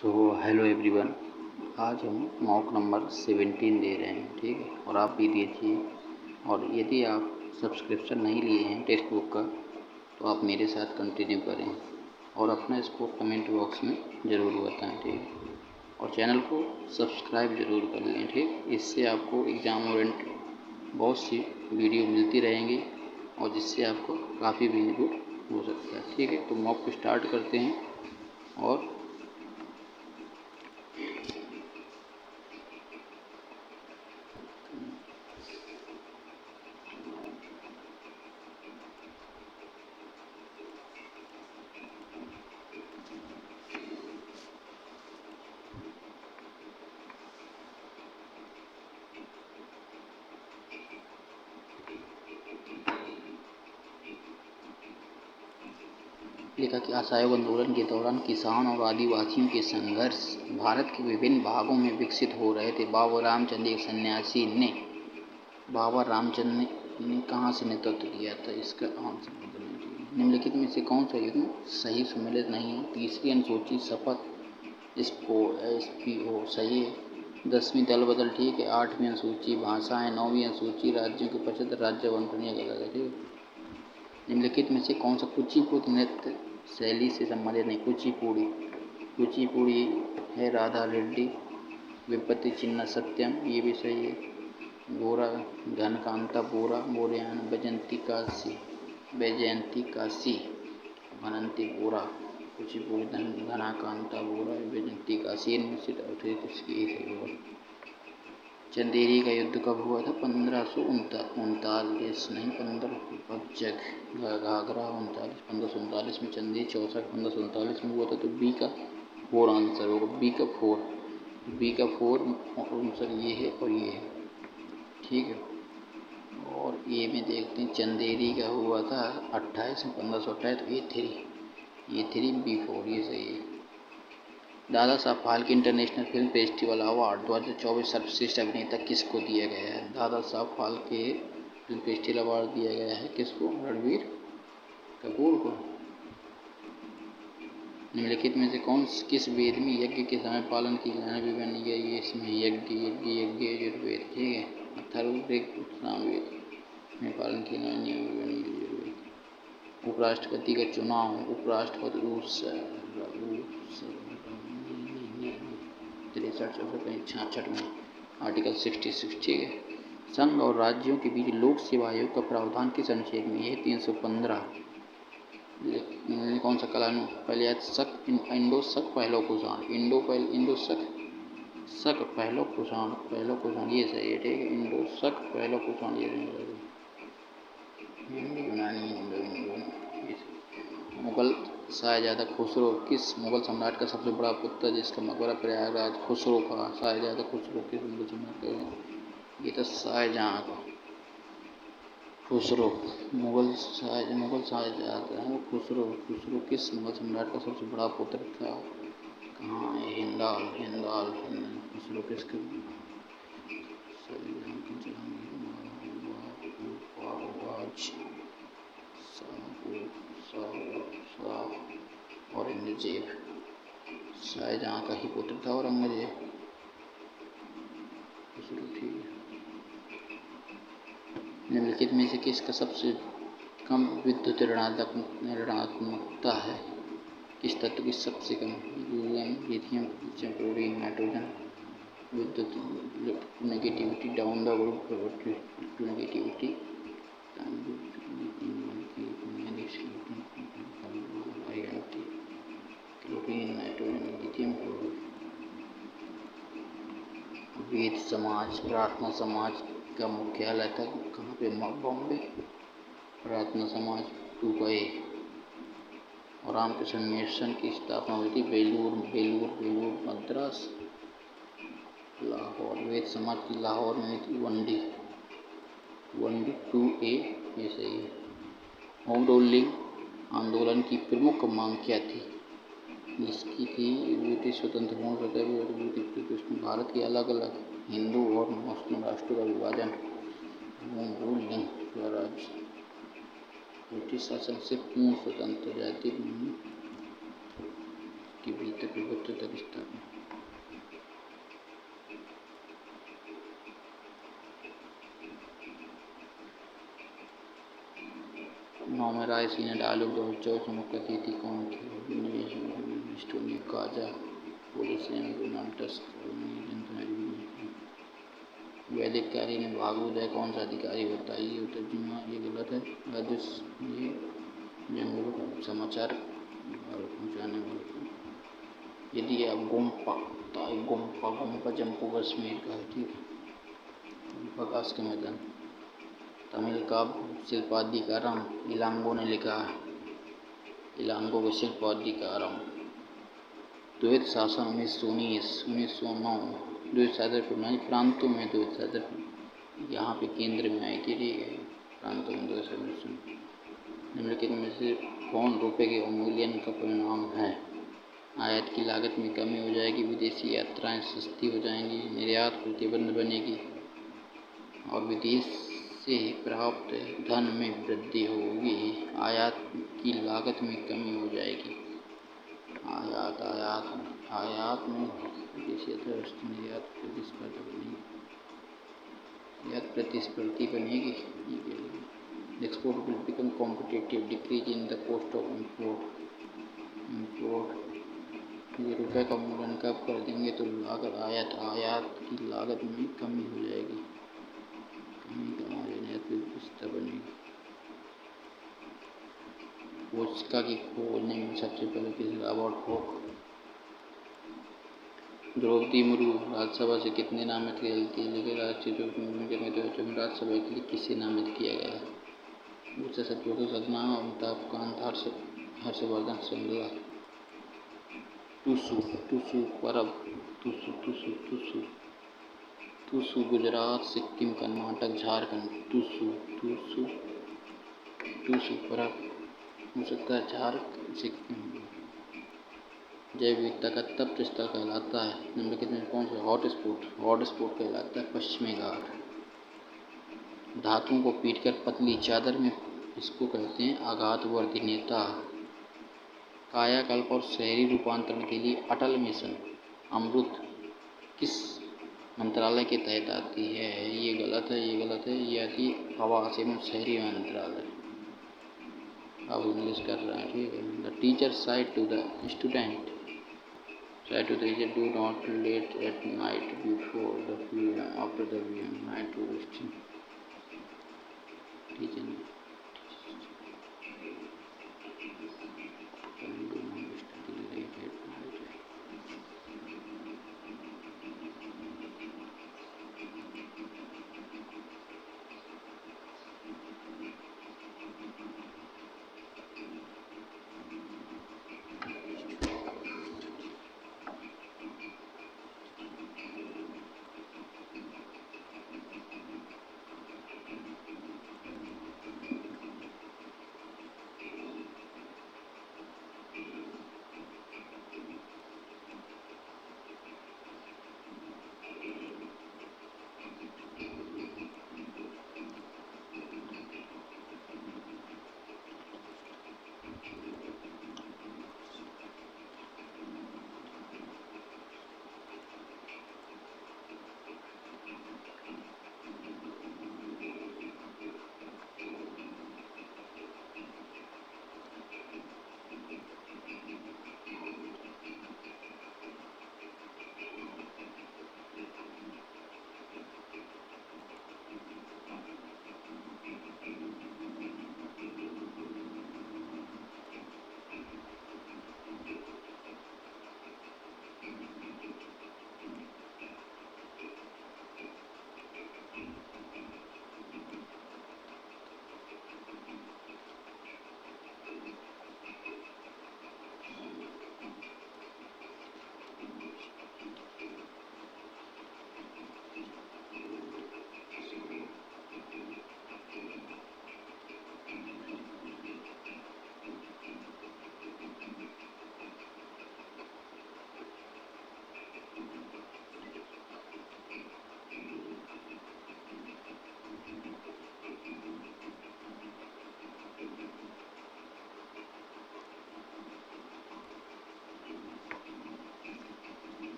So hello everyone. आज हम mock number 17 दे रहे हैं, ठीक है। और आप भी दीजिए। और यदि आप सब्सक्रिप्शन नहीं लिए हैं टेक्स्ट बुक का तो आप मेरे साथ कंटिन्यू करें और अपना स्कोर कमेंट बॉक्स में ज़रूर बताएं, ठीक है। और चैनल को सब्सक्राइब ज़रूर कर लें, ठीक। इससे आपको एग्ज़ाम ओरिएंट बहुत सी वीडियो मिलती रहेंगी और जिससे आपको काफ़ी बेनिफिट हो सकता है, ठीक है। तो मॉक को स्टार्ट करते हैं। और लिखा कि असहयोग आंदोलन के दौरान किसान और आदिवासियों के संघर्ष भारत के विभिन्न भागों में विकसित हो रहे थे। बाबा रामचंद्र एक सन्यासी ने बाबा रामचंद्र ने कहाँ से नेतृत्व किया था? इसका आंसर निम्नलिखित में से कौन सा युग्म सही सम्मिलित नहीं है? तीसरी अनुसूची शपथ SPO सही है। 10वीं दल बदल ठीक है। 8वीं अनुसूची भाषाएं। 9वीं अनुसूची राज्यों के 75 राज्य आवंटन गलत है, ठीक है। निम्नलिखित में से कौन सा कुचिपुड़ी नृत्य शैली से संबंधित नहीं? कुचिपुड़ी है राधा रेड्डी। विपत्ति चिन्ह सत्यम, ये भी सही है। बोरा घनकांता बोरा बोरियान वैजयंती काशी भनंती बोरा कुचिपुड़ी घनाकांता बोरा वैजयंती काशी इनमें चंदेरी का युद्ध कब हुआ था? 1539 नहीं 15 घाघरा 1539 में। चंदेरी 64 1539 में हुआ था। तो बी का 4 आंसर होगा। बी का 4 आंसर ये है और ये है, ठीक है। और ये में देखते हैं चंदेरी का हुआ था 28 में 1528। तो ये 3 B4 ये सही है। Dada Saheb Phalke international film festival award 2024 सर्वश्रेष्ठ अभिनेता किसको दिया गया है? Dada Saheb Phalke film festival award दिया गया है किसको? रणबीर कपूर को। निम्नलिखित में से किस वेद में यज्ञ के समय पालन की जाने विभिन्न ये इसमें यज्ञ यजुर्वेद, ठीक है। अथर्ववेद सामवेद में पालन की जाने। उपराष्ट्रपति का चुनाव उपराष्ट्रपति 63 में आर्टिकल 66, ठीक है। संघ और राज्यों के बीच लोक सेवा आयोग का प्रावधान किस अनुच्छेद में? यह 315। कौन सा कलानु? पहले शक इंडो शक पहलो कुषाण इंडो शक पहलो कुषाण ये सही है, ठीक है। इंडो शक पहलो कुषाण ये मुगल शाहजहां खुसरो किस मुगल सम्राट का सबसे बड़ा पुत्र जिसका मकबरा प्रयागराज? खुसरो का शाहजहां खुसरो किस मुगल सम्राट का? ये तो शाहजहां का खुसरो मुगल शाहजहां खुसरो किस मुगल सम्राट का सबसे बड़ा पुत्र था? कहाँ है? हिंदाल खुसरो किसके? औरंगजेब शाहजहां का ही पुत्र था औरंगजेब। ठीक है। निम्नलिखित में से किसका सबसे कम विद्युत ऋणात्मकता है? किस तत्व की सबसे कम? Lithium chlorine nitrogen. विद्युत negativity down the group negativity chlorine nitrogen lithium chloride. Veda Samaj Prarthana समाज का मुख्यालय था कहाँ पे? बॉम्बे। प्रार्थना समाज 2 का A। और रामकृष्ण मिशन की स्थापना हुई थी बेलूर मद्रास लाहौर। वेद समाज की लाहौर में थी 1D 2A ये सही है। होम रूलिंग आंदोलन की प्रमुख मांग क्या थी? जिसकी थी ब्रिटिश स्वतंत्र भारत के अलग अलग हिंदू और मुस्लिम राष्ट्रों का विभाजन। होम रूलिंग स्वराज ब्रिटिश शासन से पूर्ण स्वतंत्र जाति के भीतर विभक्तता की स्थापना। चुनाव में रायसीना डायलॉग 2024 में मुख्य अतिथि कौन थे? स्टोनी काजा, पोलिसियन, डोनाल्ड टस्क, वैदिक कार्य में भागोदय कौन सा अधिकारी होता है? ये तर्जुमा, ये गलत है। राजस्व, ये जंगलों का समाचार पहुँचाने वाला। यदि आप गोम्पा जम्मू कश्मीर का है, ठीक है। प्रकाश के मैदान। तमिल काव्य शिल्पाधिकारम इलांगो ने लिखा है। इलांगो के शिल्पाधिकारम। द्वैत शासन 1909 द्वैत शासन प्रणाली प्रांतों में द्वैत शासन यहाँ पे केंद्र में आई थी, ठीक है। प्रांतों में द्वैत शासन निम्नलिखित में से कौन रुपए के अवमूल्यन का परिणाम है? आयात की लागत में कमी हो जाएगी, विदेशी यात्राएं सस्ती हो जाएंगी, निर्यात प्रतिबंध बनेगी और विदेश से प्राप्त धन में वृद्धि होगी। आयात की लागत में कमी हो जाएगी। आयात में विदेशी अर्थव्यवस्था निर्यात प्रतिस्पर्धी बनेगी। Export will become competitive, decrease in the cost of import. ये रुपये का मूल्यन कब कर देंगे तो आयात की लागत में कमी हो जाएगी, व्यवस्था बनेगी। कोशिका की खोजने में सबसे पहले किस रॉबर्ट हॉक। द्रौपदी मुर्मू राज्यसभा से कितने नामित की गलती है? लेकिन राष्ट्रीय में राज्यसभा के लिए किसे नामित किया गया है? दूसरे सत्यों सदना, अमिताभ कांत, हर्षवर्धन श्रृंगला। टूसू परब, टूसू गुजरात, सिक्किम, कर्नाटक, झारखंड। टूसू परब हो सकता है झारखंड, सिक्किम। जैव विविधता का तप्त स्थल कहलाता है निम्नलिखित में कौन सा? हॉटस्पॉट कहलाता है पश्चिमी घाट। धातुओं को पीटकर पतली चादर में इसको कहते हैं आघातवर्धी नेता। कायाकल्प और शहरी रूपांतरण के लिए अटल मिशन अमृत किस मंत्रालय के तहत आती है? ये गलत है, ये आती है आवास एवं शहरी मंत्रालय। अब इंग्लिश कर रहे हैं, ठीक है। The teacher side to the student, do not late at night before the PM, after the PM, night to resting. Teacher.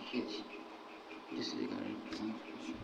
blockage, disregarded punctuation.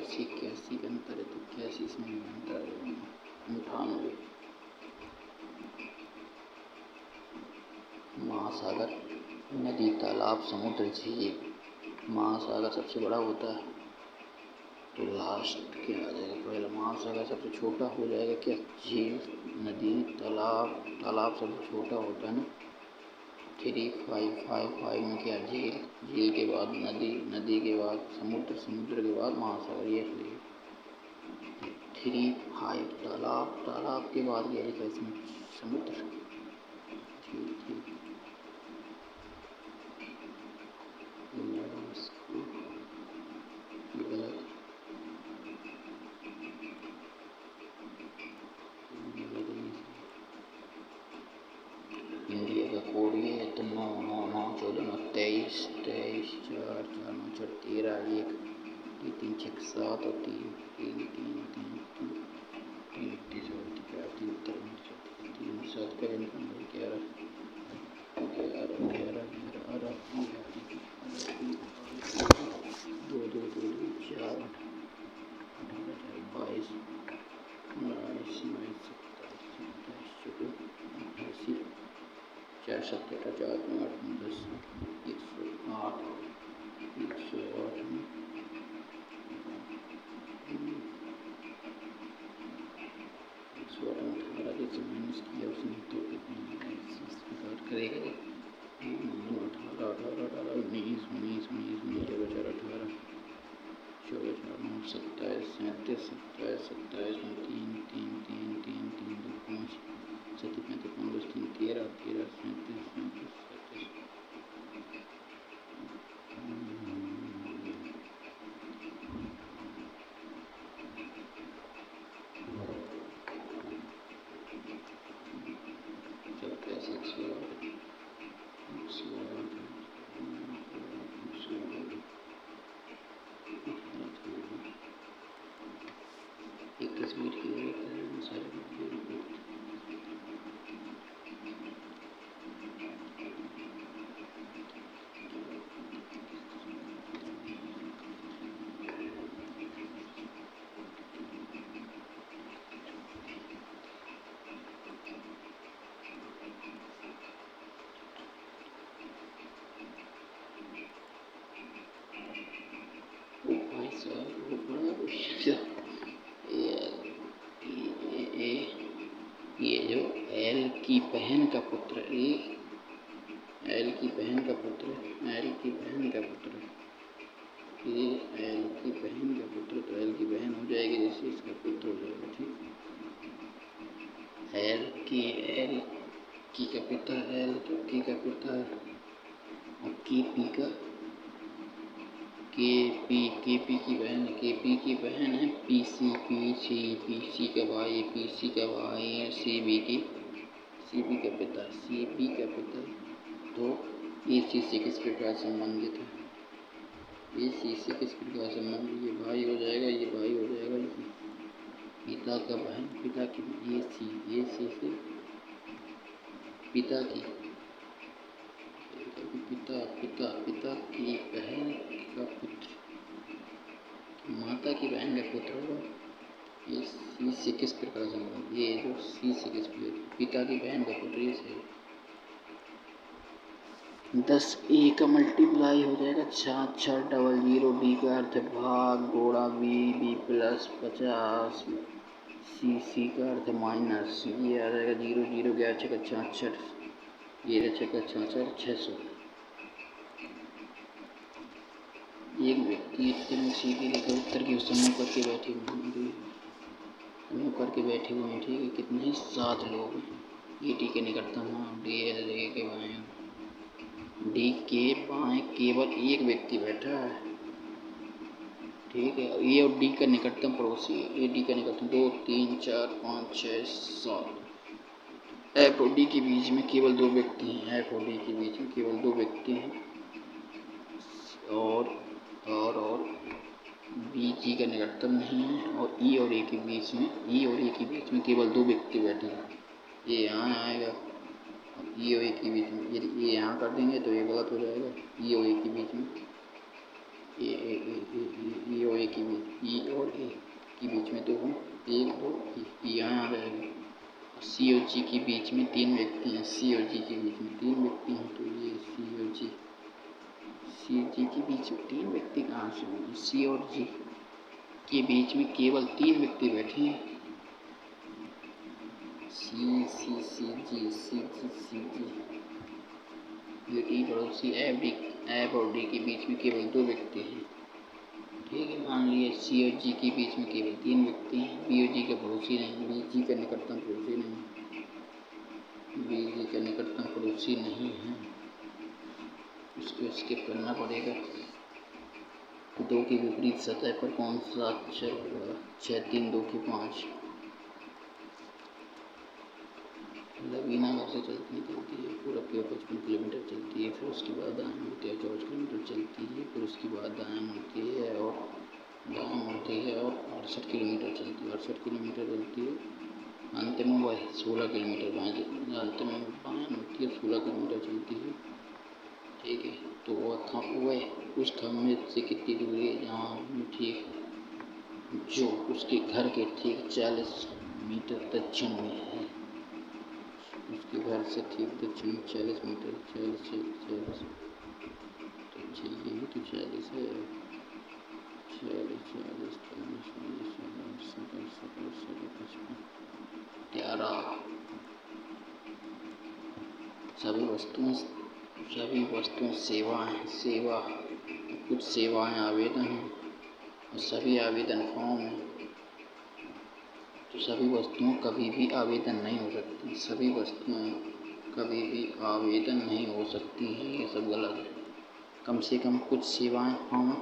81 का अंतर है, तो 81 इसमें अंतर है 98। महासागर, नदी, तालाब, समुद्र, झील। महासागर सबसे बड़ा होता है, तो लास्ट क्या आ जाएगा? पहला महासागर सबसे छोटा हो जाएगा क्या? झील, नदी, तालाब। तालाब सबसे छोटा होता है ना, 3555 में क्या? झील, झील के बाद नदी, नदी के बाद समुद्र, समुद्र के बाद महासागर। ये सही है। 35 तालाब, तालाब के बाद क्या लिखा इसमें? समुद्र, झील, झील। इंडिया का कोड ये है, तो 99914 23 4 4 9 4 13 1 3 6 7 और 3 3 3 3 3 3 3 3 7 का 11 2 2 2 4 22 19 4 7 8 4 8 10 108 माइनस किया उसने तो कितना करेगा? 18 18 18 19 19 19 14 18 14 9 27 37 27 27 3 3 3 3 3 2 5 7 5 5 2 3 13 13 37 37 एक तस्वीर की ये जो एल की बहन का पुत्र, एल की बहन का पुत्र, एल की बहन का पुत्र, ये एल की बहन का पुत्र, तो एल की बहन हो जाएगी जैसे इसका पुत्र हो जाएगा। ठीक, एल की का पिता, एल की का पिता, और के पी की बहन, के पी की बहन है पीसी का भाई, पीसी का भाई है सीबी का पिता, सीबी का पिता। तो ये सी से किस प्रकार संबंधित है? ये सी से किस प्रकार संबंधित? ये भाई हो जाएगा, ये भाई हो जाएगा, ये पिता का बहन, पिता की, ये सी से पिता की, पिता की बहन का पुत्र, माता की बहन का पुत्र होगा। ये सी से किस प्रकार संबंध? ये जो सी से किस प्रकार, पिता की बहन का पुत्र, ये सही। 10 ए का मल्टीप्लाई हो जाएगा 4 6 00, डी का अर्थ भाग, घोड़ा बी प्लस 50, सी का अर्थ माइनस, ये आ जाएगा 0 0 11 6 66, ये 6 66 600। एक व्यक्ति सीधी रेखा उत्तर की समूह करके बैठे हुए हैं। ठीक है, कितने? 7 लोग हैं। ये डी के निकटतम है, डी के बाएं, डी के बाएं केवल एक व्यक्ति बैठा है। ठीक है, ए और डी का निकटतम पड़ोसी, ए डी का निकटतम 2 3 4 5 6 7। एफ और डी के बीच में केवल 2 व्यक्ति हैं, एफ और डी के बीच में केवल 2 व्यक्ति हैं, और बी जी का निकटतम नहीं है, और ई और ए के बीच में केवल 2 व्यक्ति बैठे हैं। ये यहाँ आएगा, ई और ए के बीच में, यदि ये यहाँ कर देंगे तो ये गलत हो जाएगा। ई और ए के बीच में ई और ए के बीच, ई और ए के बीच में 2 1 2 यहाँ आ जाएगा। सी और जी के बीच में 3 व्यक्ति हैं, सी और जी के बीच में 3 व्यक्ति हैं, तो ये सी और जी, सी जी के बीच में 3 व्यक्ति कहाँ से होंगे? सी और जी के बीच में केवल 3 व्यक्ति बैठे हैं, सी सी सी जी सी जी सी जी। ये डी पड़ोसी एफ और डी के बीच में केवल 2 व्यक्ति हैं, ठीक है। मान लिए सी और जी के बीच में केवल 3 व्यक्ति हैं, बी और जी के पड़ोसी नहीं, बी जी का निकटतम पड़ोसी नहीं, बी जी का निकटतम पड़ोसी नहीं है, उसको स्किप करना पड़ेगा। 2 की विपरीत सतह पर कौन सा अक्षर होगा? 6 3 2 की 5। लवीना घर से चलती है, पूरब की ओर 55 किलोमीटर चलती है, फिर उसके बाद दाएं मुड़ती है, 24 किलोमीटर चलती है, फिर उसके बाद दाएं मुड़ती है और 68 किलोमीटर चलती है, 68 किलोमीटर चलती है। अंत में वह 16 किलोमीटर अंत में बाएं मुड़ती है, 16 किलोमीटर चलती है, ठीक है। तो वह उस खम्भे से कितनी दूरी है? जहाँ ठीक, जो उसके घर के ठीक 40 मीटर दक्षिण में है, उसके घर से ठीक दक्षिण 40 मीटर, 40 से 40 तो ये भी तो 40 है, 40 40 11। सभी वस्तुएं सेवा, कुछ सेवाएं आवेदन हैं और सभी आवेदन फॉर्म हैं, तो सभी वस्तुएं कभी भी आवेदन नहीं हो सकती, सभी वस्तुएं कभी भी आवेदन नहीं हो सकती हैं, ये सब गलत है। कम से कम कुछ सेवा फॉर्म हैं,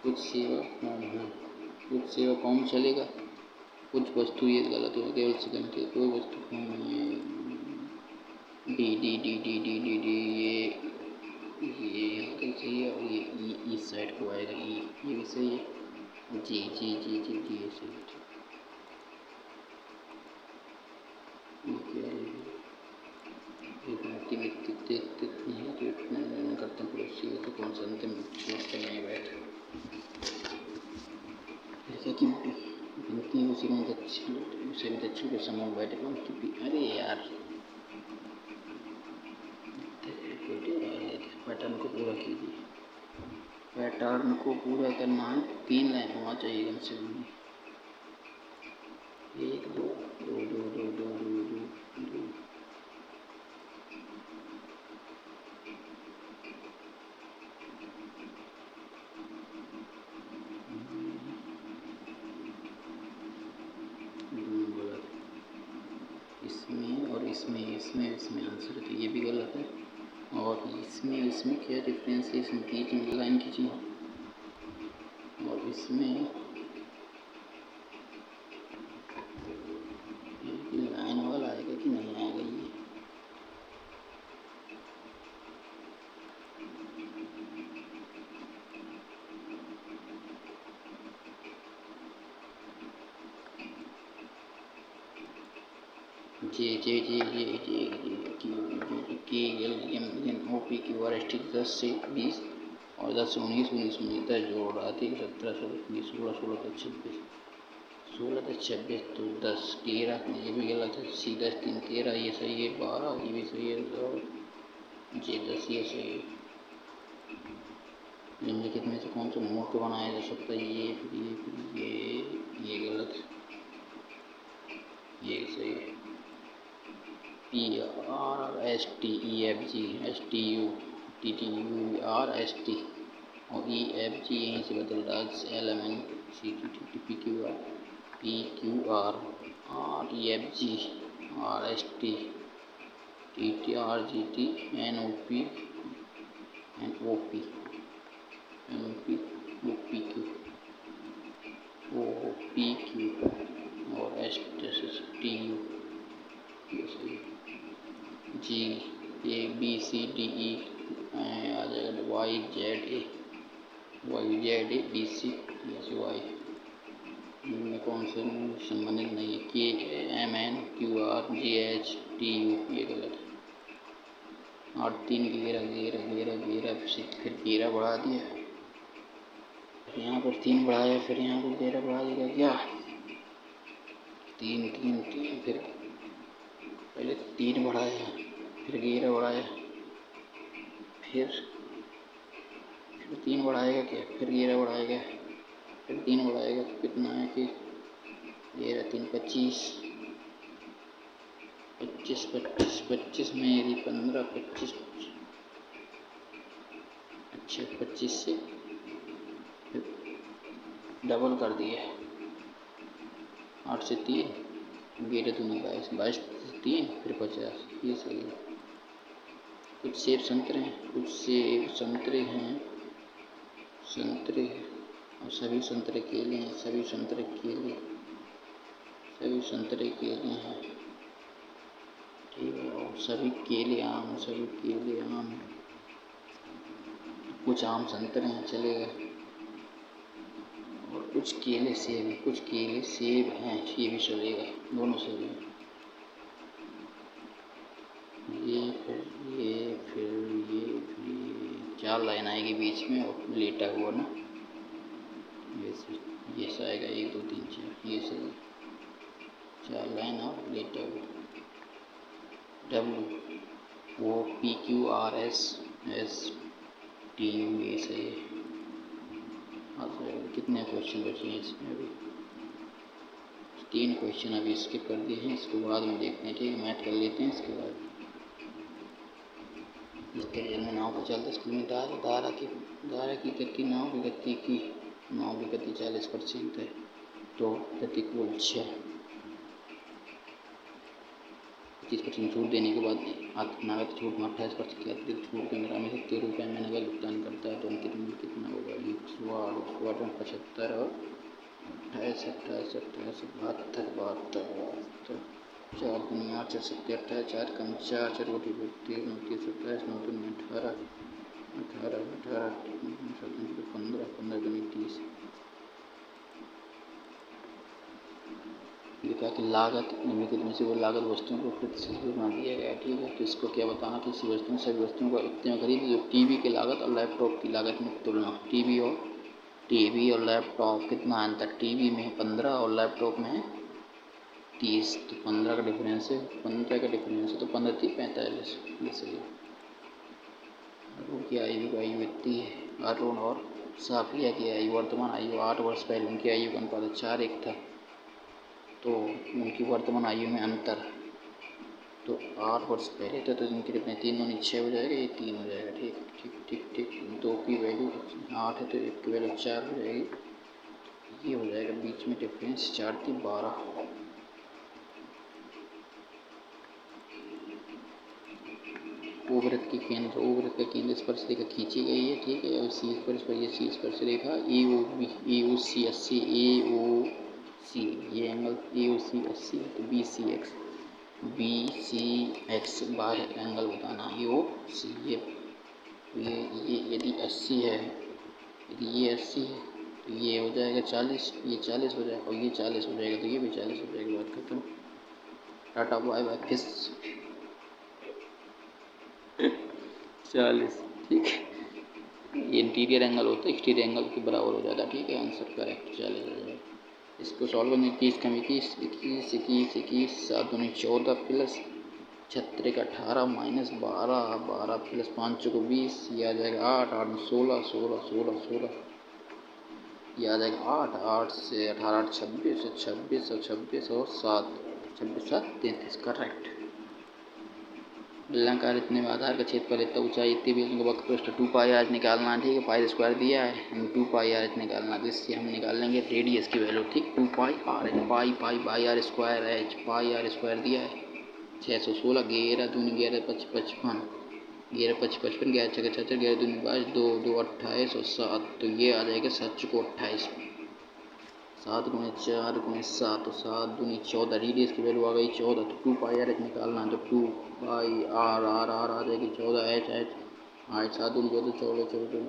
कुछ सेवा फॉर्म चलेगा, कुछ वस्तु ये गलत है, केवल सेकंड के कोई वस्तु फॉर्म नहीं है। D D D D D D D ये यहाँ सही है, और ये इस साइड को आएगा, ये भी सही है, जी जी जी जी जी ये सही है। मूर्ति में कितनी है तो इतना करते हैं पड़ोसी है, तो कौन सा अंतिम नहीं बैठे, जैसे कि विनती उसी में दक्षिण के समूह बैठे उनकी। अरे यार पैटर्न को पूरा कीजिए, पैटर्न को पूरा करना है, 3 लाइन होना चाहिए कम से कम, 1 2 2 2 2 2 2 2 इसमें और इसमें आंसर है, तो ये भी गलत है। और इसमें क्या डिफरेंस है? इसमें बीच में लाइन खींची और इसमें लाइन वाला आएगा कि नहीं आएगा ये जे J J J K L M N O P Q R S T 10 से 20 और 10 से 19 19 19 10 जोड़ रहा थी 17 16 16 16 तक 26 16 तक 26 तो 10 13 ये भी गलत है, सी 10 3 13 ये सही है, 12 ये भी सही है, और जे 10 ये सही है। निम्नलिखित में से कौन सा मूर्त बनाया जा सकता है? ये गलत है, ये सही है। P R S T E F G S T U T T U R S T और ई एफ जी यहीं से बदल रहा है, L M N C T T T P Q R R E F G R S T T T R G T N O P O P Q O P Q और S T U G A B C D ई आ जाएगा, Y Z A B C Y में कौन से संबंधित नहीं है? K M N Q R G H T U ये गलत है। और 3 घेरा फिर घेरा बढ़ा दिया, यहाँ पर 3 बढ़ाया, फिर यहाँ पर 11 बढ़ा देगा क्या? 3 3 3, फिर पहले 3 बढ़ाया, फिर 11 बढ़ाया, फिर 3 बढ़ाएगा क्या? फिर 11 बढ़ाएगा, फिर 3 बढ़ाएगा तो कितना है कि 13 3 25, 25 25 25 में यदि 15 25, अच्छा 25 से डबल कर दिया, 8 से 3, 11 दूनी 22, 22 से 3, फिर 50, ये सही है। कुछ सेब संतरे हैं, कुछ सेब संतरे हैं, संतरे और सभी संतरे केले हैं, सभी संतरे केले, सभी संतरे केले हैं, ठीक है। और सभी केले आम, सभी केले आम, कुछ आम संतरे हैं, चलेगा। और कुछ केले सेब हैं, कुछ केले सेब हैं, ये भी चलेगा, दोनों सही हैं। ये फिर ये फिर ये फिर ये 4 लाइन आएगी बीच में और लेटा हुआ ना, ये से आएगा 1 2 3 4, ये सही, 4 लाइन और लेटा हुआ। W O P Q R S S T U, ये सही है। कितने क्वेश्चन बचे हैं इसमें? अभी 3 क्वेश्चन अभी स्किप कर दिए हैं, इसको बाद में देखते हैं, ठीक है। मैथ कर लेते हैं इसके बाद। इस तरीके में नाव को चलते स्कूल में धारा की गति, नाव की गति की 40% है, तो गति कुल 6, 25% छूट देने के बाद नगद छूट में 28% की अतिरिक्त छूट के मेरा में 70 रुपये में नगद भुगतान करता है, तो अंकित मूल्य कितना होगा? 108 75 और 28 28 28 72 72 4 दूनी 8 4 7 28, 4 कम 4 4 गोटी 32 29 27 9 दूनी 18 18 18 15 15 दूनी 30। लिखा कि लागत निम्नलिखित में से वो लागत वस्तुओं को प्रतिशत बना दिया गया, ठीक है। तो इसको क्या बताना कि इसी वस्तुओं सभी वस्तुओं को इतने में खरीद, जो टीवी की लागत और लैपटॉप की लागत में तुलना। टीवी और लैपटॉप कितना अंतर? टीवी में 15 और लैपटॉप में 30, तो 15 का डिफरेंस है, 15 का डिफरेंस है, तो 15 3 45, ये सही है। अरुण की आयु इतनी है, अरुण और साफिया की आयु, वर्तमान आयु 8 वर्ष पहले उनकी आयु का अनुपात 4:1 था, तो उनकी वर्तमान आयु में अंतर, तो 8 वर्ष पहले था, तो इनके कितने 3 दूनी 6 हो जाएगा, ये 3 हो जाएगा, ठीक ठीक ठीक ठीक। 2 की वैल्यू 8 है तो 1 की वैल्यू 4 हो जाएगी, ये हो जाएगा बीच में डिफरेंस, 4 3 12। वृत्त का केंद्र स्पर्श रेखा खींची गई है, ठीक है। और सी स्पर्श पर, ये सी स्पर्श रेखा ए ओ सी 80, ए ओ सी, ये एंगल ए ओ सी 80, तो बी सी एक्स बार एंगल बताना ए ओ सी। ये यदि 80 है, यदि ये 80 है तो ये हो जाएगा 40, ये 40 हो जाएगा, और ये 40 हो जाएगा, तो ये भी 40 हो जाएगा, बात खत्म, टाटा बाय बाय फिर 40, ठीक है। ये इंटीरियर एंगल होता है, एक्सटीरियर एंगल के बराबर हो जाता है, ठीक है। आंसर करेक्ट 40 हो जाएगा। इसको सॉल्व करने 30 कम 21 21 21 21 7 दूनी 14 प्लस 36 18 माइनस 12 12 प्लस 5 को 20, ये आ जाएगा 8 8 में 16 16 16 16, ये आ जाएगा 8 8 से 18 8 26 26 और 26 और 7 26 7 33, करेक्ट। बेलनाकार इतने में आधार का क्षेत्रफल इतना ऊंचाई इतनी भी उनका वक्र पृष्ठ 2 पाई आर निकालना है, ठीक है। पाई स्क्वायर दिया है, हम 2 पाई आर निकालना है, तो इससे हम निकाल लेंगे रेडियस की वैल्यू, ठीक। 2 pi R H, pi pi by R square H, pi R square दिया है 616, 11 दूनी 11 55, 11 5 55, 11 6 76, 11 दूनी 22, 2 2 28 और 7, तो ये आ जाएगा 7 को 28, 7 गुणे 4 गुणे 7, तो 7 दूनी 14, रेडियस की वैल्यू आ गई 14, तो 2 पाई आर एच निकालना है, तो 2 पाई आर आर आर आ जाएगी 14 एच एच 8 7 दूनी 14 14 14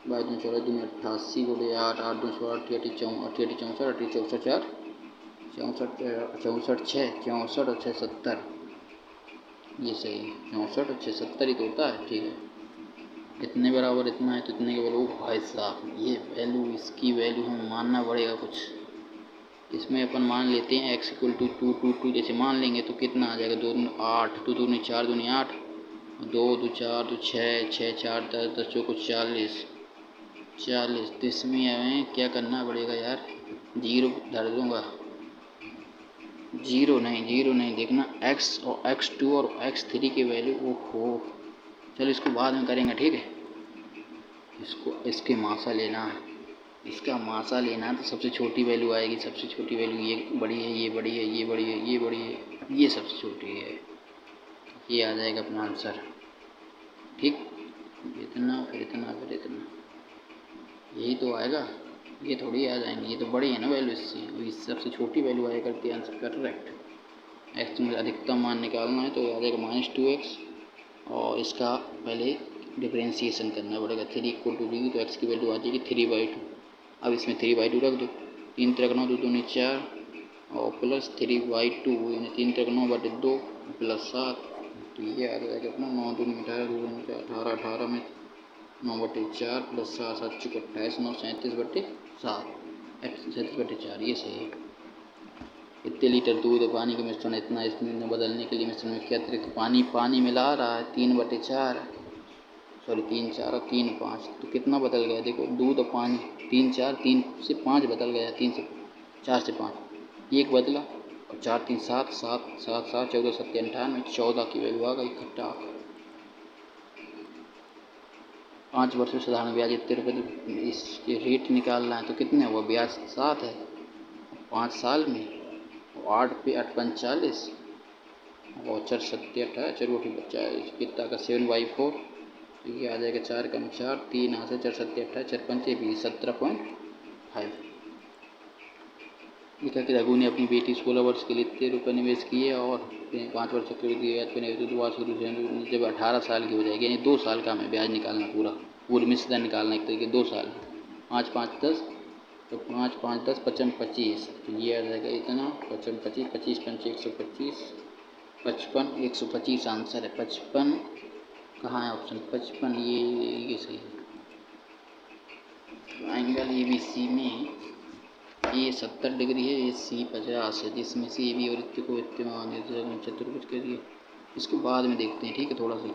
22 दूनी 14 दूनी 88 गुणे 8 8 दूनी 16 88 64 88 64 4 64 64 6 64 और 6 70, ये सही है, 64 और 6 70 ही तो होता है, ठीक है। इतने बराबर इतना है तो इतने के वैल्यू। भाई साहब ये वैल्यू, इसकी वैल्यू हमें मानना पड़ेगा कुछ। इसमें अपन मान लेते हैं x इक्वल टू 2 जैसे मान लेंगे तो कितना आ जाएगा, 2 दूनी 8, 2 दूनी 4 दूनी 8, 2 2 4 2 6, 6 4 10, 10 चौको 40, 40। तो इसमें हमें क्या करना पड़ेगा यार, जीरो धर दूँगा, जीरो नहीं देखना, x और x2 और x3 की वैल्यू। ओहो चलो इसको बाद में करेंगे, ठीक है। इसको इसके मासा लेना है, इसका मासा लेना तो सबसे छोटी वैल्यू आएगी। सबसे छोटी वैल्यू ये बड़ी है, ये बड़ी है, ये बड़ी है, ये बड़ी है, ये सबसे छोटी है। ये आ जाएगा अपना आंसर, ठीक। इतना फिर इतना फिर इतना, यही तो आएगा। ये थोड़ी आ जाएंगे, ये तो बड़ी है ना वैल्यू इससे, और इस सबसे छोटी वैल्यू आया करती है आंसर करेक्ट। एक्स में अधिकतम मान निकालना है तो आ जाएगा -2x, और इसका पहले डिफ्रेंशिएशन करना पड़ेगा। 3 इक्वल टू डी तो एक्स की वैल्यू आ जाएगी 3/2। अब इसमें 3/2 रख दो, 3 3 9 2 दूनी 4 और प्लस 3/2 यानी 3 3 9/2 प्लस 7। तो ये आ जाएगा अपना 9 दूनी 18, 2 दूनी 18, 18 में 9/4 प्लस 7 7 चौक 28, 9 37/7, 37/4, ये सही है। इतने लीटर दूध और पानी का मिश्रण, इतना इसमें बदलने के लिए मिश्रण में क्या अतिरिक्त पानी मिला रहा है, 3/4, सॉरी 3 4 और 3 5, तो कितना बदल गया देखो, दूध और पानी 3 4, 3 से 5 बदल गया, 3 से 4 से 5 एक बदला, और 4 3 7 7 7 7 14 7 98, 14 की वैल्यू आ गई इकट्ठा। 5 वर्षों से साधारण ब्याज इतने रुपये, इसके रेट निकालना है तो कितने हुआ, ब्याज 7 है 5 साल में, 8 पे 8 45, और 4 7 18, चलो बच्चा कितना का 7/4, तो ये आ जाएगा 4 कम 4 3, यहाँ से 4 7 18, 4 5 20, 17.5। लिखा कि रघु ने अपनी बेटी 16 वर्ष के लिए इतने रुपये निवेश किए और 5 वर्ष के लिए ब्याज पे जब 18 साल की हो जाएगी, यानी 2 साल का हमें ब्याज निकालना, पूरी मिश्रण निकालना एक तरीके 2 साल। 5 5 10, तो 5 5 10 55 25, तो ये आ जाएगा इतना 55 25 25 5 125, 55 125 आंसर है। 55 कहाँ है ऑप्शन, 55 ये सही है। एंगल ABC में ये 70 डिग्री है, ये C 50 है, जिसमें से AB और इत्य को चतुर्भुज के लिए, इसको बाद में देखते हैं, ठीक है। थोड़ा सा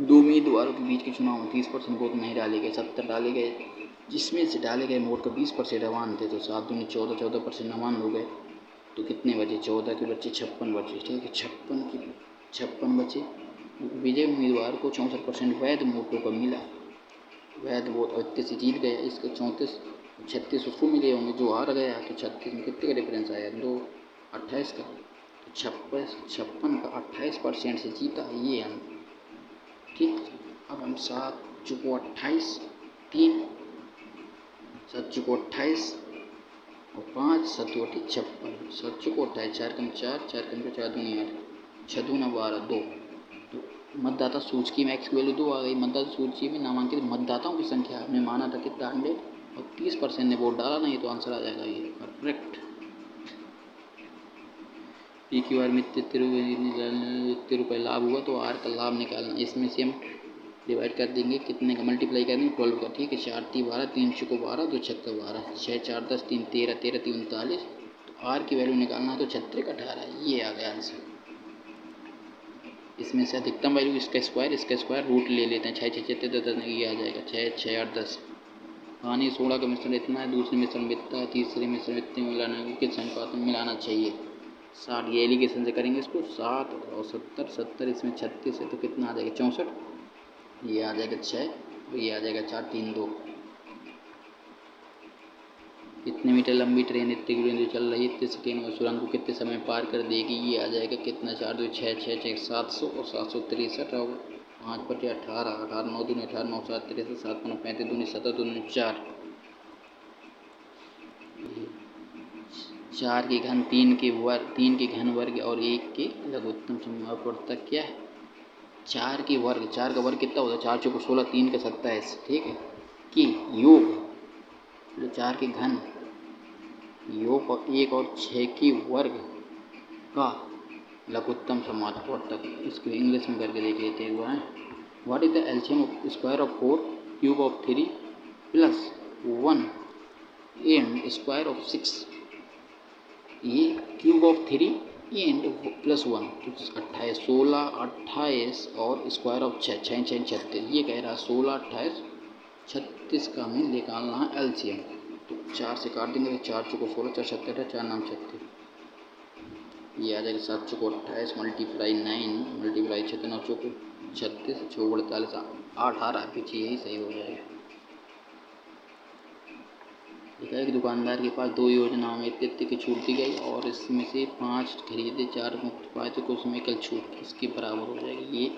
2 उम्मीदवारों के बीच के चुनाव में 30% वोट नहीं डाले गए, 70 डाले गए, जिसमें से डाले गए वोट का 20% अमान थे, तो 7 दूनी 14, 14% अमान हो गए, तो कितने बचे, 14 के बच्चे 56 बचे, ठीक है। 56 बचे। विजय उम्मीदवार को 64% वैध वोटों का मिला, वैध वोट, और इतने से जीत गया। इसके 34 36 उसको मिले होंगे जो हार गया, तो 36 में कितने का डिफरेंस आया, 2 28 का, तो 56 का 28% से जीता, ये हम, ठीक। अब हम 7 चौको 28, 3 7 चौको 28 और 5 7 56, 7 चौको 28, 4 कम 4, 4 कम 4 दूनी 8, 6 दूना 12, 2। तो मतदाता सूची में एक्स की वैल्यू 2 आ गई। मतदाता सूची में नामांकित मतदाताओं की संख्या हमने माना था कितना 100, और 30% ने वोट डाला नहीं, तो आंसर आ जाएगा ये करेक्ट। PQR में इतने रुपये लाभ हुआ, तो R का लाभ निकालना, इसमें से हम डिवाइड कर देंगे, कितने का मल्टीप्लाई कर देंगे 12 का, ठीक है। 4 3 12, 3 चौको 12, 2 छक्का 12, 6 4 10, 3 13, 13 3 39, तो R की वैल्यू निकालना है तो 36 18, ये आ गया आंसर। इसमें से अधिकतम वैल्यू इसका स्क्वायर रूट ले लेते हैं, 6 6 7 10, ये आ जाएगा 6 6 8 10। पानी सोडा का मिश्रण इतना है, दूसरे मिश्रण में इतना है, तीसरे मिश्रण इतने मिलाना है, किस अनुपात में मिलाना चाहिए, 60। ये एलिगेशन से करेंगे इसको, 7 और 70, 70 इसमें 36 है, तो कितना आ जाएगा 64, ये आ जाएगा 6, और ये आ जाएगा 4 3 2। इतने मीटर लंबी ट्रेन इतने किलोमीटर चल रही है, इतने सेकेंड में सुरंग को कितने समय पार कर देगी, ये आ जाएगा कितना 4 2 6 6 6 700 और 763 होगा, 5 बटे 18, 18 9 दूनी 18, 9 7 63, 7 5 35 दूनी 7 दूनी 4, 4 के घन 3 के घन वर्ग और 1 के लघुत्तम समापवर्तक क्या है, 4 के वर्ग, 4 का वर्ग कितना होता है, 4 चौको 16, 3 का 27, ठीक है, कि योग, 4 के घन योग और 1 और 6 की वर्ग का लघुत्तम समापवर्तक, इसको इंग्लिश में करके देख लेते हैं। What is the LCM of square of 4 cube of 3 plus 1 and square of 6? ये क्यूब ऑफ 3 एंड प्लस 1 तो 28, 16, 28 और स्क्वायर ऑफ 6, 6 6 36। ये कह रहा है 16, 28, 36 का हमें निकालना है एलसीएम। तो 4 से काट देंगे तो 4 चौको 16, 4 7 18, 4 9 36। ये आ जाएगा 7 चौको 28 मल्टीप्लाई 9 मल्टीप्लाई 6 9 चौको 36, 6 48, 8 आ रहा है पीछे, यही सही हो जाएगा। देखा एक दुकानदार के पास 2 योजनाओं में इतने की छूट दी गई और इसमें से 5 खरीदे 4 मुफ्त पाए तो उसमें कल छूट इसके बराबर हो जाएगी। ये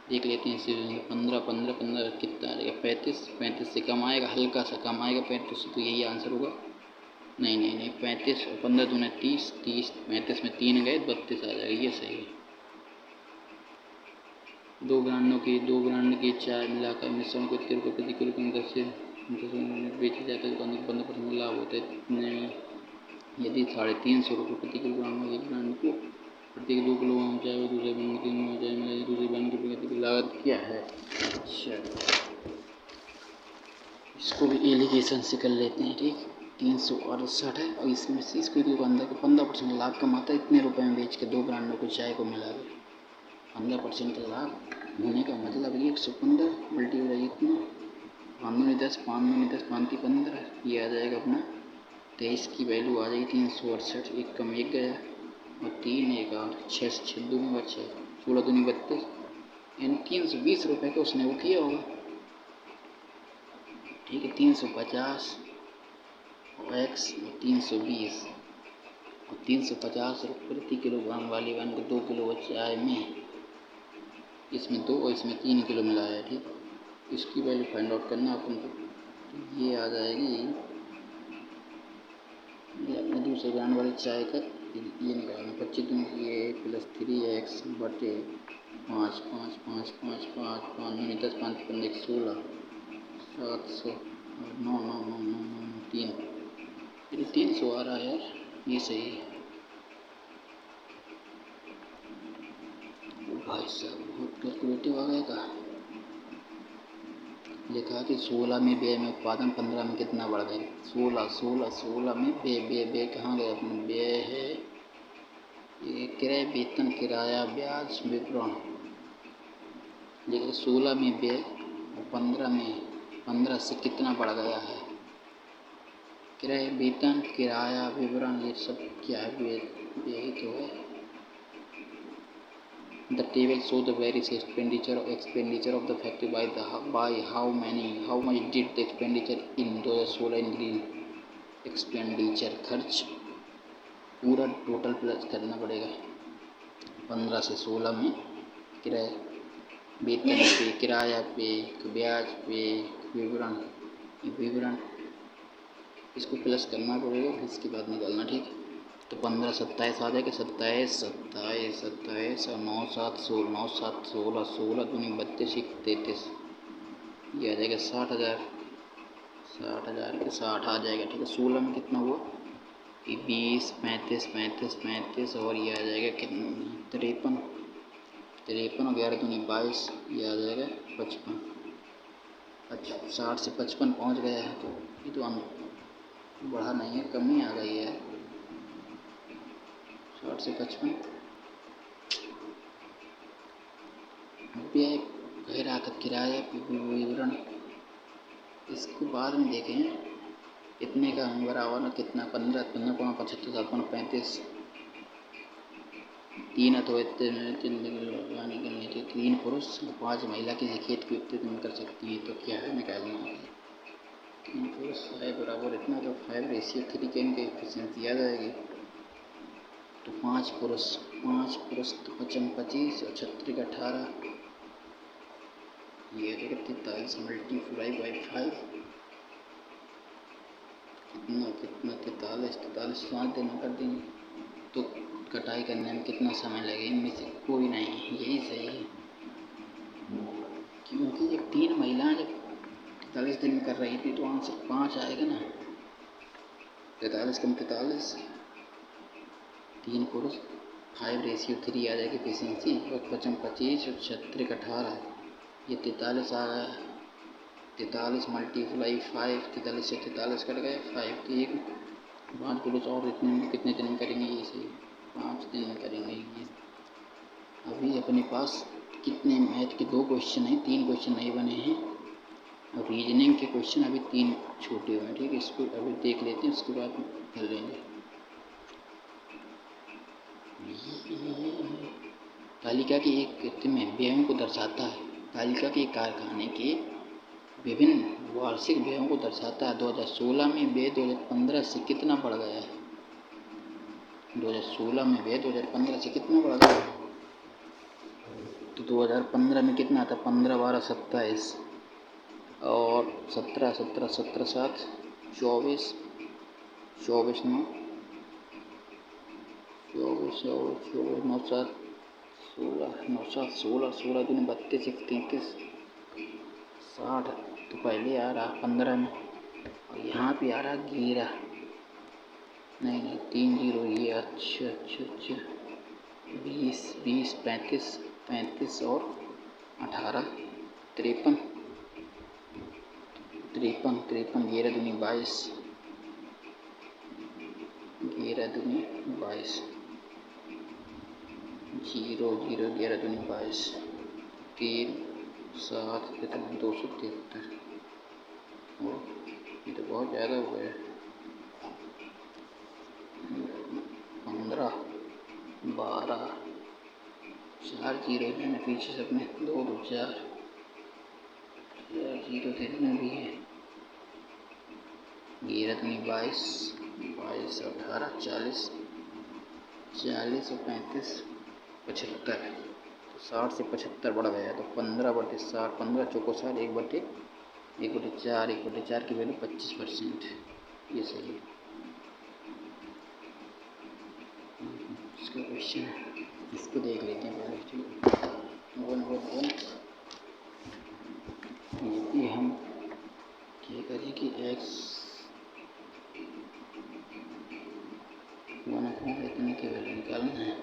देख लेते हैं। इसे 15 15 15 कितना आ जाएगा 35, 35 से कम आएगा, हल्का सा कम आएगा 35 से, तो यही आंसर होगा। नहीं नहीं नहीं 35 और 15 दूने 30, 30 35 में 3 गए 32 आ जाएगा, ये सही है। 2 ब्रांड की चाय मिलाकर मिश्रण को 30 रुपये प्रति किलो कम दर से बेचा जाता है। दुकान को 15% लाभ होता है। यदि 350 रुपये प्रति किलोग्राम में एक ब्रांड को प्रति 2 किलोग्राम चाय और दूसरे ब्रांड की 3 चाय मिलाई, दूसरे ब्रांड की प्रगति की लागत क्या है? अच्छा, इसको भी एलिगेशन से कर लेते हैं। ठीक, 368 है और इसमें से इसको दुकानदार को 15% लाभ कमाता है। इतने रुपए में बेच के 2 ब्रांडों को चाय को मिला दे, 15% लाभ होने का मतलब ये 115 मल्टीप्लाई इतना 5 10 5 10 5 15, ये आ जाएगा अपना 23 की वैल्यू आ जाएगी 368। एक कम एक गया और 3 एक 8, 6 से 6 दूनी बचे 16 दूनी 32, यानी 320 रुपये का उसने वो किया होगा। ठीक है, 350 और एक्स 320 और 350 रुपये प्रति किलोग्राम वाली वन को 2 किलो चाय में इसमें 2 और इसमें 3 किलो मिलाया है। ठीक, इसकी वैल्यू फाइंड आउट करना अपन को। तो ये आ जाएगी, ये अपने दूसरे ब्रांड वाली चाय का ये निकालना 25 ये प्लस 3x बटे 5 5 5 5 5 5 9 10 5 15 16 700 9 9 9 9 9 3, ये 300 आ रहा है यार, ये सही है। भाई साहब बहुत कैलकुलेटिव आ गया का। लिखा कि 16 में व्यय में उत्पादन 15 में कितना बढ़ गया। 16 में व्यय कहाँ गया अपना व्यय है, ये क्रय वेतन किराया ब्याज विवरण। लेकिन 16 में व्यय और 15 से कितना बढ़ गया है। क्रय वेतन किराया विवरण ये सब क्या है, यही तो है। The table shows the various expenditure of the factory by how much did the expenditure in 2016 in green expenditure। खर्च पूरा टोटल प्लस करना पड़ेगा 15 से 16 में किराया वेतन पे किराया पे ब्याज पे विवरण इसको प्लस करना पड़ेगा, फिर इसके बाद निकालना। ठीक, तो 15 27 आ जाएगा 27 27 27 और 9 7 16 9 7 16 16 दूनी 32 33, ये आ जाएगा 60,000 के 60 आ जाएगा। ठीक है, 16 में कितना हुआ, ये 20 35 35 35 और ये आ जाएगा कितना 53 53 और 11 दूनी 22, ये आ जाएगा 55। अच्छा, 60 से 55 पहुँच गया है, तो ये तो बढ़ा नहीं है, कम ही आ गई है। 60 से 55 व्यय कह रहा था किराया विवरण, इसको बाद में देखें। इतने का हम बराबर में कितना 15 15 75 7 35 3 तो लगाने के लिए 3 पुरुष 5 महिला किसी खेत की उपस्थिति में कर सकती है। तो क्या है निकालना है 3 पुरुष 5 बराबर इतना, तो 5:3 के इनकी एफिशिएंसी आ जाएगी। तो 5 पुरुष तो 25 और 36 18, ये हो जाएगा 43 मल्टीप्लाई बाई 5 कितना 43 5 दिन कर देंगे तो कटाई करने में कितना समय लगेगा, इनमें से कोई नहीं, यही सही है। क्योंकि जब 3 महिलाएं जब 43 दिन में कर रही थी तो आंसर 5 आएगा ना। 43 कम 43, 3 पुरुष 5:3 आ जाएगी एफिशिएंसी और 25 और 36 18, ये 43 आ गया। 43 मल्टीप्लाई 5, 43 से 43 कट गया 5 की एक 5 पुरुष और इतने कितने दिन में करेंगे ये सही 5 दिन में करेंगे ये। अभी अपने पास कितने मैथ के 2 क्वेश्चन हैं, 3 क्वेश्चन नहीं बने हैं और रीजनिंग के क्वेश्चन अभी 3 छोटे हुए हैं। ठीक है, इसको अभी देख लेते हैं, उसके बाद कर लेंगे। तालिका की एक कृति में व्ययों को दर्शाता है। तालिका के कारखाने के विभिन्न वार्षिक व्ययों को दर्शाता है। 2016 में व्यय 2015 से कितना बढ़ गया है? 2016 में व्यय 2015 से कितना बढ़ गया है? तो 2015 में कितना था? 15 12 27 और 17 17 17 7 24 24 9 24 9 7 16 9 7 16 16 दूनी 32 1 33 60। तो पहले आ रहा 15 में और यहाँ पे आ रहा 11। नहीं 3 0 ये अच्छा 20 20 35 35 और 18 53 53 53 11 दूनी 22 11 दूनी 22 0 0 11 दूनी 22 3 7 कितना 273 ये तो बहुत ज़्यादा हो गया। 15 12 4 0 हैं पीछे सब में 2 2 4 0 देखने भी है 11 दूनी 22 22 18 40 40 और 35 75। तो 60 से 75 बढ़ गया तो 15/60 15 चौको 60 1/4 1/4 की वैल्यू 25%। ये सही है। इसका क्वेश्चन है, इसको देख लेते हैं पहले। ठीक 1 यदि हम क्या करें कि x 1 इतने की वैल्यू निकालना है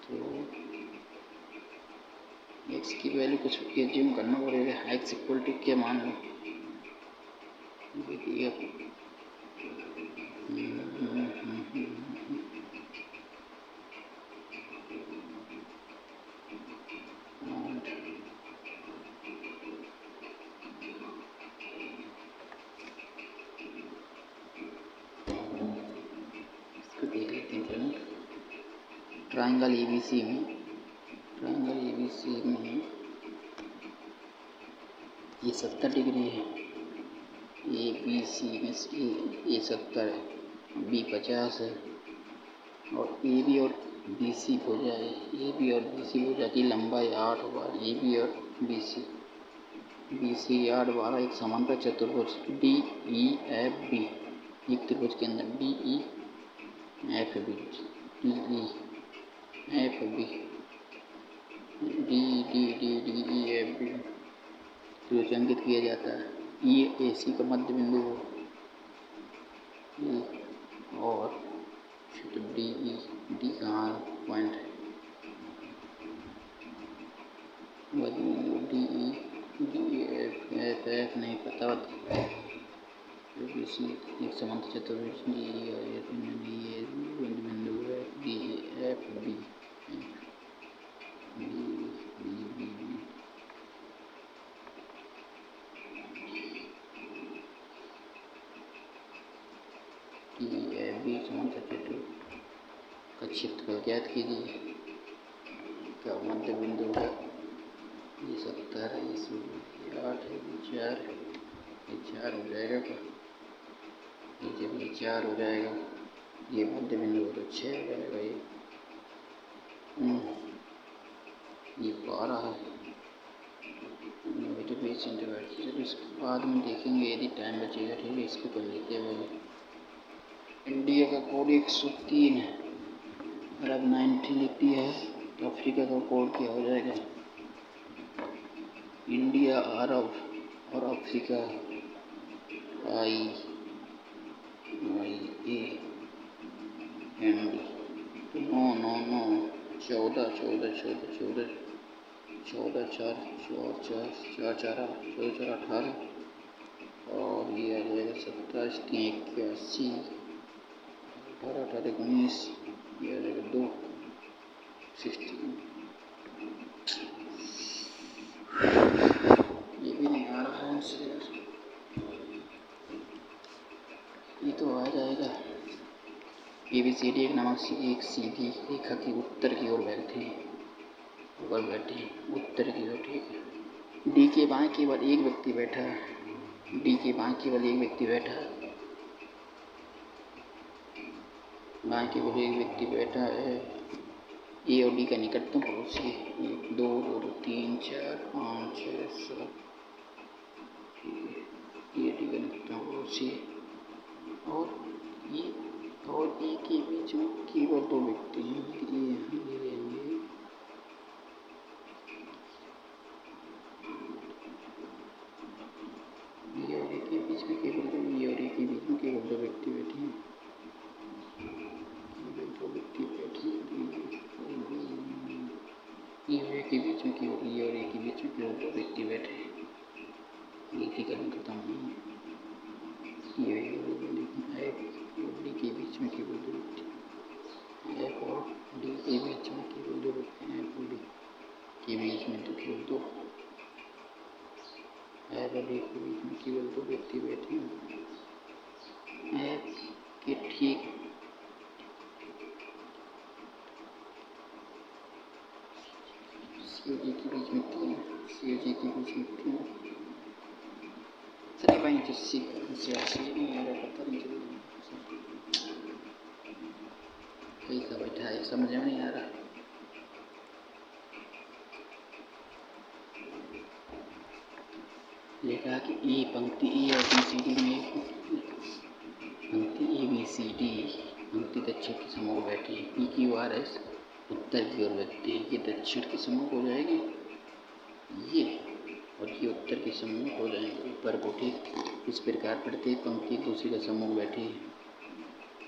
तो x की वैल्यू कुछ एज्यूम करना पड़ेगा। x इक्वल टू क्या मान लो देख लेते हैं। ट्रायंगल ABC में ये 70 डिग्री है। ABC में ये 70 है, B 50 है और AB और BC हो जाए AB और BC हो जाती लंबाई 8 बार AB और BC 8 12 एक समांतर चतुर्भुज DEFB एक त्रिभुज के अंदर DEFB त्रिभुजांकित किया जाता है। ये AC का मध्य बिंदु हो और क्षेत्र D कहाँ पॉइंट है DEF नहीं पता BC एक समांतर चतुर्भुज बिंदु है DEFB समांतर चतुर्भुज का क्षेत्रफल ज्ञात कीजिए। क्या मध्य बिंदु है ये 70 है, ये 8 है, ये 4 हो जाएगा क्या? ये जब ये 4 हो जाएगा ये मध्य बिंदु हो तो 6 हो जाएगा। ये 12 है। तो 20 सेंटीमीटर जब इसके बाद में देखेंगे यदि टाइम बचेगा। ठीक है, इसको कर लेते हैं पहले। इंडिया का कोड 103 है। अगर अब 90 लिख दिया है तो अफ्रीका का कोड क्या हो जाएगा? इंडिया अरब और अफ्रीका IAND। तो 9 9 9 14 14 14 14 14 4 4 4 4 14 4 18 और ये आ जाएगा 27 3 81 18 18 19 ये आ जाएगा 2 16 ये भी नहीं आ रहा कौन से यार ये तो आ जाएगा ABCD एक नामक एक सीधी रेखा की उत्तर की ओर बैठी उत्तर की ओर ठीक है। डी के बाएं केवल एक व्यक्ति बैठा है डी के बाएं केवल एक व्यक्ति बैठा है बाएं केवल एक व्यक्ति बैठा है ए और डी का निकटतम पड़ोसी 1 2 2 3 4 5 6 7 ये डी का निकटतम पड़ोसी और ये और ए के बीच में केवल 2 व्यक्ति हैं ये यहाँ ले लेंगे ये और ए के बीच में केवल 2 ये और ए के बीच में केवल 2 व्यक्ति बैठे हैं केवल 2 व्यक्ति बैठे ये और ए के बीच में केवल ये और ए के बीच में केवल 2 व्यक्ति बैठे हैं एक ही कर्म खत्म नहीं ये डी के बीच में केवल 2 व्यक्ति एफ और डी के बीच में केवल 2 व्यक्ति हैं एफ और डी के बीच में तो केवल 2 एफ और डी के बीच में केवल 2 व्यक्ति बैठे हैं एफ के ठीक सी और जी के बीच में 3 सी और जी के बीच में 3 सर भाई तो सी नहीं मेरा पता नहीं चल कैसा बैठा है समझ में नहीं आ रहा ये कहा कि ए पंक्ति ए और बी सी डी में पंक्ति ए बी सी डी पंक्ति दक्षिण के समूह बैठी है पी क्यू आर एस उत्तर की ओर व्यक्ति ये दक्षिण के समूह हो जाएगी ये और ये उत्तर के समूह हो जाएंगे ऊपर को ठीक इस प्रकार प्रत्येक पंक्ति दूसरी का समूह बैठी है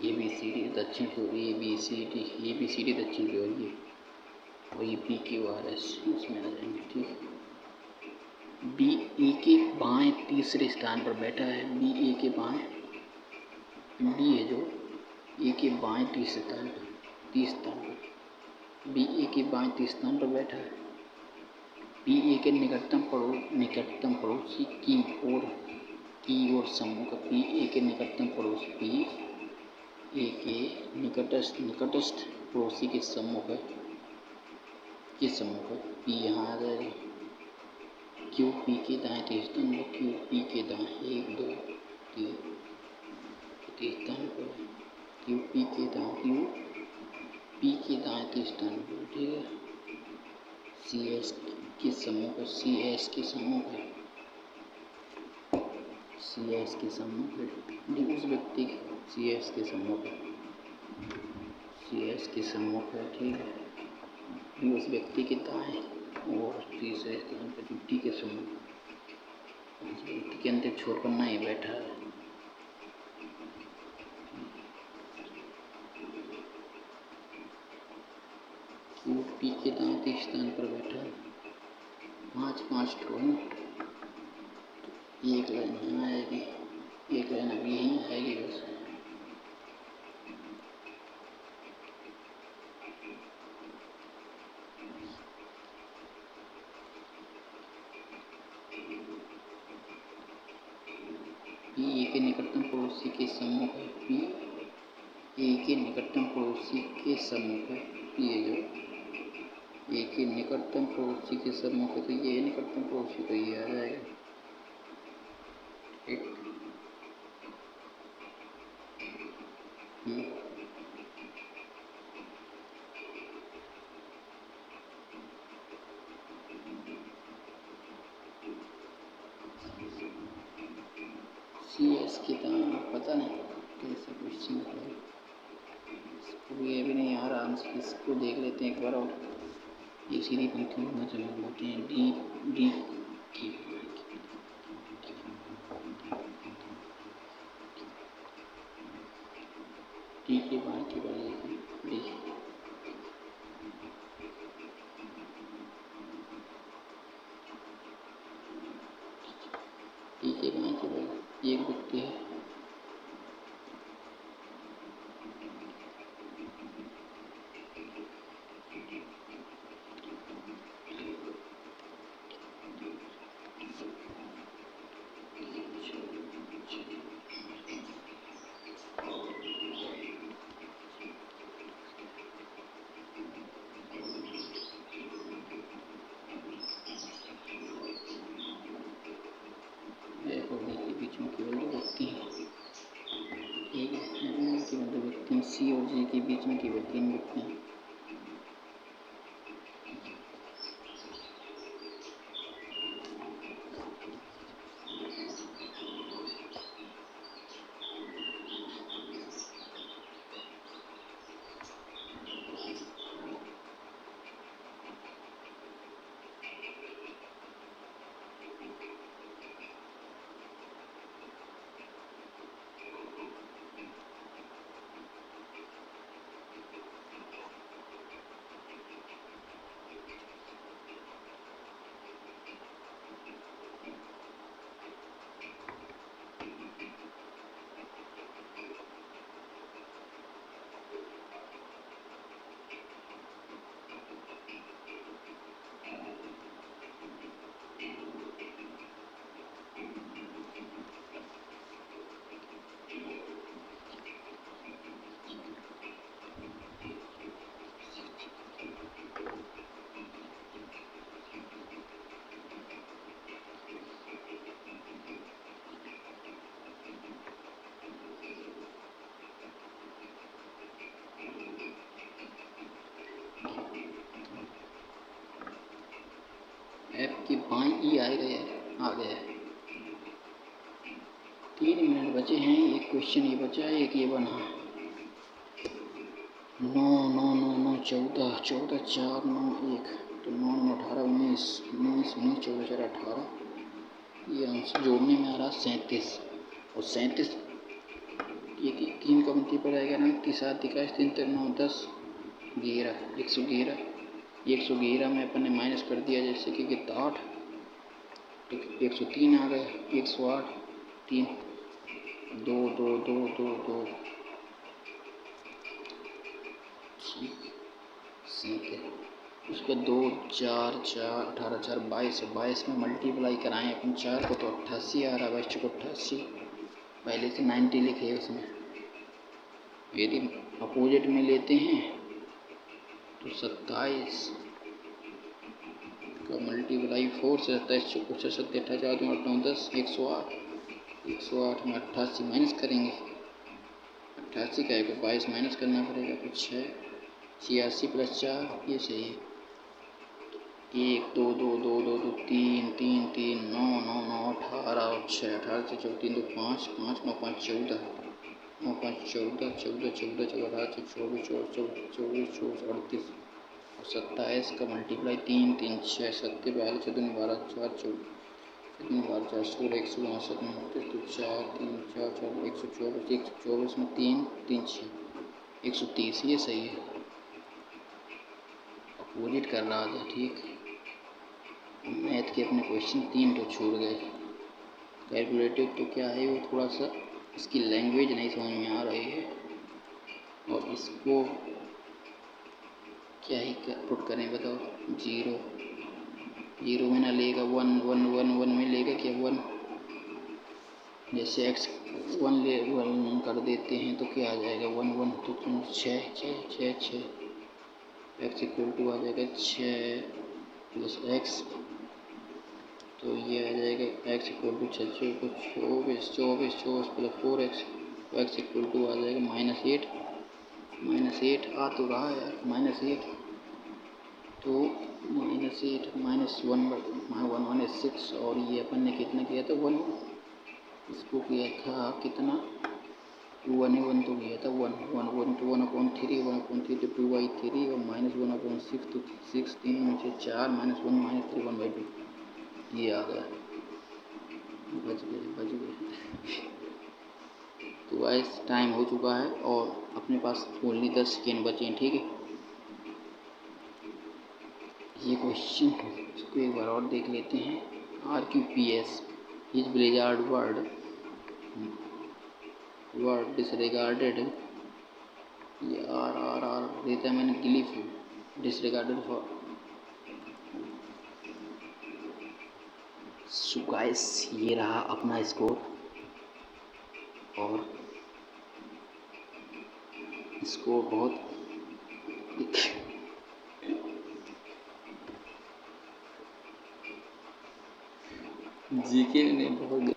ए बी सी डी दक्षिण की ओर ए बी सी डी दक्षिण की ओर ये और ये पी क्यू आर एस इसमें आ जाएंगे ठीक बी ए के बाएं तीसरे स्थान पर बैठा है बी ए के बाएं बी है जो ए के बाएं तीसरे स्थान पर बी ए के बाएं तीसरे स्थान पर बैठा है पी ए के निकटतम पड़ोसी की ओर समूह का पी ए के निकटतम पड़ोसी पी ए के निकटस्थ पड़ोसी के समूह है पी यहाँ आ जाएगा क्यू पी के दाएं तीसरे स्थान पर क्यू पी के दाएं 1 2 3 तीसरे स्थान पर क्यू पी के दाएं तीसरे स्थान पर ठीक है सी एस के समूह है सी एस के समूह है डी उस व्यक्ति सी एस के समूह है ठीक है डी उस व्यक्ति के दाएं और तीसरे स्थान पर डी के समूह के अंदर छोड़ कर नहीं बैठा है क्यू पी के दाएं तीसरे स्थान पर बैठा है 5 ठो है एक लाइन यहाँ आएगी एक लाइन अभी यहीं आएगी बस पी ए के निकटतम पड़ोसी के समूह है पी ए के निकटतम पड़ोसी के समूह है पी ए जो ए के निकटतम पड़ोसी के समूह है तो ये निकटतम पड़ोसी तो ये आ जाएगा एक सी एस के दाम पता नहीं कैसे क्वेश्चन है इसको ये भी नहीं आ रहा आंसर इसको देख लेते हैं एक बार और ये सीधी पंक्ति में जमा होते हैं डी डी की डी के बाद की डी ये एक व्यक्ति है। बीच में केवल दो व्यक्ति हैं, ठीक है, केवल दो व्यक्ति हैं। सी और जी के बीच में केवल 3 व्यक्ति हैं। एफ की बाई ई आएगा यार, आ गया। 3 मिनट बचे हैं। एक क्वेश्चन ये बचा है, एक ये बना। 9 9 9 9 14 14 4 9 1, तो 9 9 18 19 19 19 14 4 18। ये आंसर जोड़ने में आ रहा 37, और 37 ये 3 का मल्टीपल आएगा ना, 7 21 3 3 9 10 11 111। 111 में अपन ने माइनस कर दिया, जैसे कि कितना 8, तो 103 आ गया। 108 3 2 2 2 2 2, ठीक है। उसके 2 4 4 18 4 22 है। 22 में मल्टीप्लाई कराएं अपन 4 को, तो 88 आ रहा है। 22 को 88, पहले से 90 लिखे है उसमें। यदि अपोजिट में लेते हैं तो 27 का मल्टीप्लाई 4 से 27 कुछ 27 28 4 9 10 108। 108 में 88 माइनस करेंगे। 88 का 22 माइनस करना पड़ेगा, कुछ है 86 + 4, ये सही है। 1 2 2 2 2 2 3 3 3 9 9 9 18 और 6 18 से 4 3 2 5 5 9 5 14 9 5 14 14 14 14 18 से 24 24 24 24 38, और 27 का मल्टीप्लाई 3 3 6 7 12 14 12 4 14 12 4 16 162 29 तो 4 3 4 4 124 124 में 3 3 6 130, ये सही है। अपोजिट कर रहा था, ठीक। मैथ के अपने क्वेश्चन 3 तो छूट गए। कैलकुलेटिव तो क्या है, वो थोड़ा सा इसकी लैंग्वेज नहीं समझ में आ रही है, और इसको क्या ही पुट करें बताओ। 0 0 में ना लेगा, 1 1 1 1 में लेगा क्या 1, जैसे x 1 ले 1 कर देते हैं तो क्या आ जाएगा 1 1, तो 6 6 6 6 x = आ जाएगा 6 + x, तो ये आ जाएगा x = 6 24 24 24 + 4x, तो x = आ जाएगा -8 आ तो रहा है यार -8, तो -8 -1 1 is 6, और ये अपन ने कितना किया था 1, इसको किया था कितना 2 1 1 तो किया था 1 1 1 तो 1/3 1/3 तो 2/3, और -1/6 तो 6 3 में से 4 -1 -3 1/2, ये आ गया। बच गए। तो गाइस टाइम हो चुका है, और अपने पास ओनली 10 सेकेंड बचे हैं, ठीक है। ये क्वेश्चन इसको एक बार और देख लेते हैं। RQPS is Blizzard word word disregarded ये आर देता मैंने glyph disregarded for. So guys ये रहा अपना स्कोर और स्कोर बहुत जीके ने बहुत